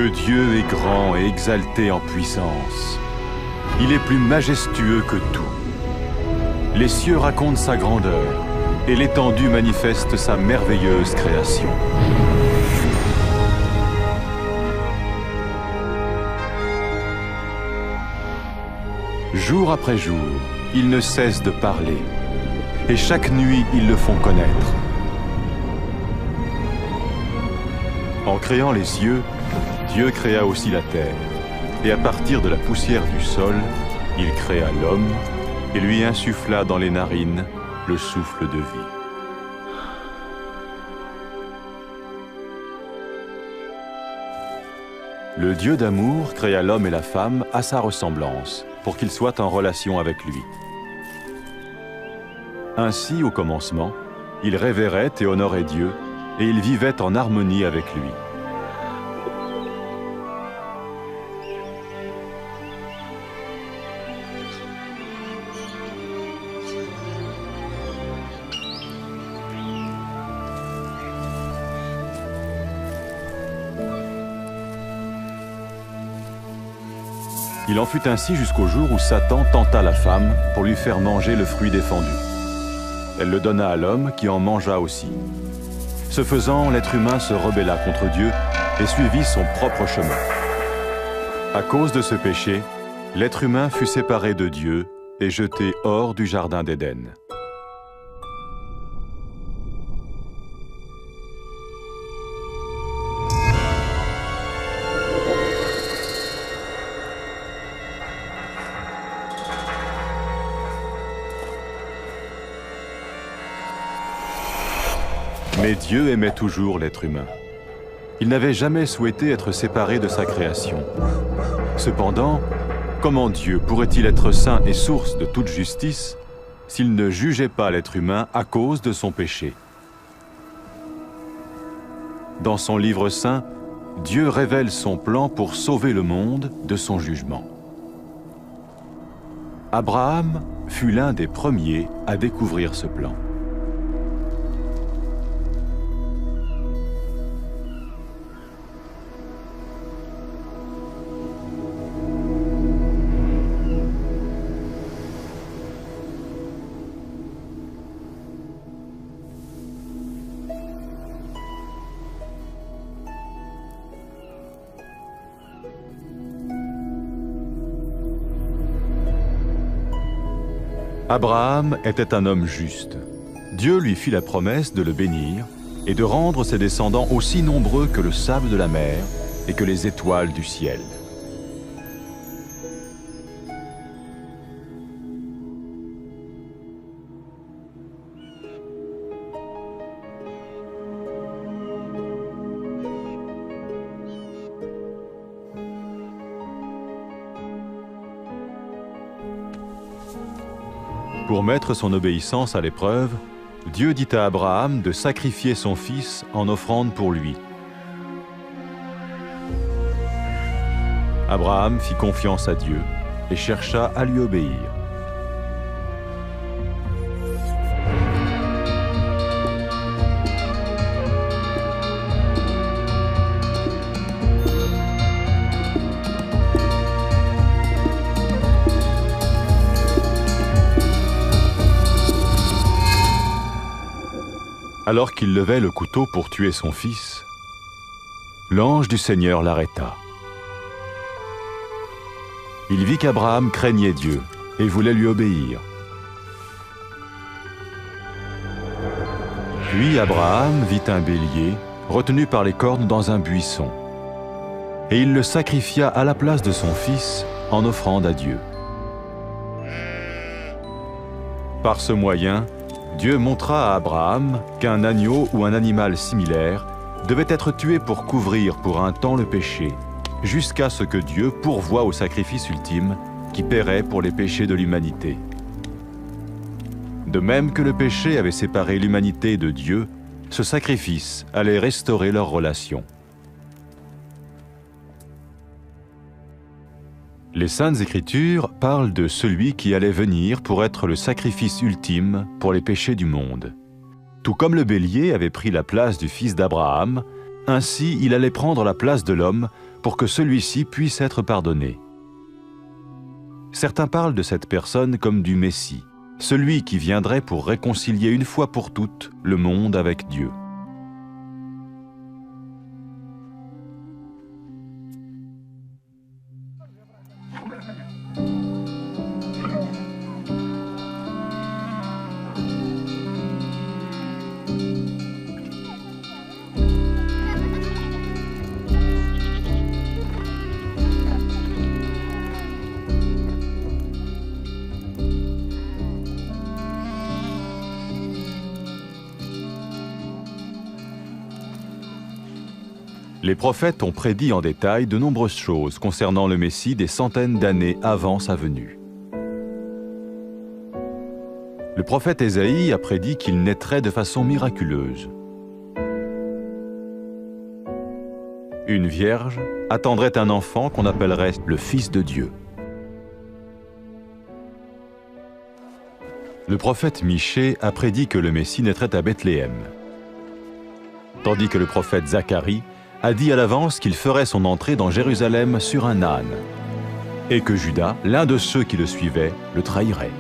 Que Dieu est grand et exalté en puissance. Il est plus majestueux que tout. Les cieux racontent sa grandeur, et l'étendue manifeste sa merveilleuse création. Jour après jour, ils ne cessent de parler, et chaque nuit, ils le font connaître. En créant les cieux, Dieu créa aussi la terre, et à partir de la poussière du sol, il créa l'homme et lui insuffla dans les narines le souffle de vie. Le Dieu d'amour créa l'homme et la femme à sa ressemblance, pour qu'ils soient en relation avec lui. Ainsi, au commencement, il révérait et honorait Dieu, et il vivait en harmonie avec lui. Il en fut ainsi jusqu'au jour où Satan tenta la femme pour lui faire manger le fruit défendu. Elle le donna à l'homme qui en mangea aussi. Ce faisant, l'être humain se rebella contre Dieu et suivit son propre chemin. À cause de ce péché, l'être humain fut séparé de Dieu et jeté hors du jardin d'Éden. Mais Dieu aimait toujours l'être humain. Il n'avait jamais souhaité être séparé de sa création. Cependant, comment Dieu pourrait-il être saint et source de toute justice s'il ne jugeait pas l'être humain à cause de son péché? Dans son livre saint, Dieu révèle son plan pour sauver le monde de son jugement. Abraham fut l'un des premiers à découvrir ce plan. Abraham était un homme juste. Dieu lui fit la promesse de le bénir et de rendre ses descendants aussi nombreux que le sable de la mer et que les étoiles du ciel. Pour mettre son obéissance à l'épreuve, Dieu dit à Abraham de sacrifier son fils en offrande pour lui. Abraham fit confiance à Dieu et chercha à lui obéir. Alors qu'il levait le couteau pour tuer son fils, l'ange du Seigneur l'arrêta. Il vit qu'Abraham craignait Dieu et voulait lui obéir. Puis Abraham vit un bélier retenu par les cornes dans un buisson, et il le sacrifia à la place de son fils en offrande à Dieu. Par ce moyen, Dieu montra à Abraham qu'un agneau ou un animal similaire devait être tué pour couvrir pour un temps le péché, jusqu'à ce que Dieu pourvoie au sacrifice ultime qui paierait pour les péchés de l'humanité. De même que le péché avait séparé l'humanité de Dieu, ce sacrifice allait restaurer leur relation. Les Saintes Écritures parlent de celui qui allait venir pour être le sacrifice ultime pour les péchés du monde. Tout comme le bélier avait pris la place du fils d'Abraham, ainsi il allait prendre la place de l'homme pour que celui-ci puisse être pardonné. Certains parlent de cette personne comme du Messie, celui qui viendrait pour réconcilier une fois pour toutes le monde avec Dieu. Les prophètes ont prédit en détail de nombreuses choses concernant le Messie des centaines d'années avant sa venue. Le prophète Ésaïe a prédit qu'il naîtrait de façon miraculeuse. Une vierge attendrait un enfant qu'on appellerait le Fils de Dieu. Le prophète Michée a prédit que le Messie naîtrait à Bethléem, tandis que le prophète Zacharie a dit à l'avance qu'il ferait son entrée dans Jérusalem sur un âne, et que Judas, l'un de ceux qui le suivaient, le trahirait.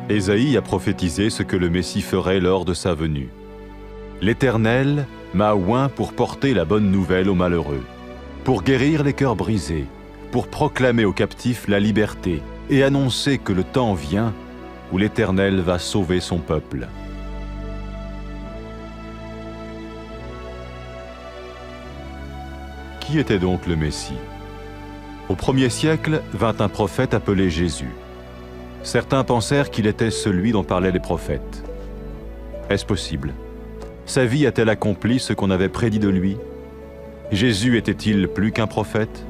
Ésaïe a prophétisé ce que le Messie ferait lors de sa venue. « L'Éternel m'a oint pour porter la bonne nouvelle aux malheureux, pour guérir les cœurs brisés, pour proclamer aux captifs la liberté et annoncer que le temps vient où l'Éternel va sauver son peuple. » Qui était donc le Messie? Au 1er siècle vint un prophète appelé Jésus. Certains pensèrent qu'il était celui dont parlaient les prophètes. Est-ce possible? Sa vie a-t-elle accompli ce qu'on avait prédit de lui? Jésus était-il plus qu'un prophète?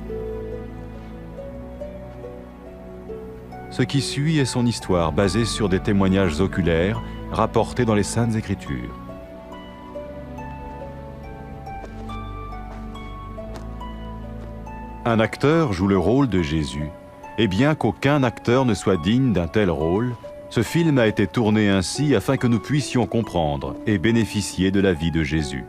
Ce qui suit est son histoire basée sur des témoignages oculaires rapportés dans les Saintes Écritures. Un acteur joue le rôle de Jésus, et bien qu'aucun acteur ne soit digne d'un tel rôle, ce film a été tourné ainsi afin que nous puissions comprendre et bénéficier de la vie de Jésus.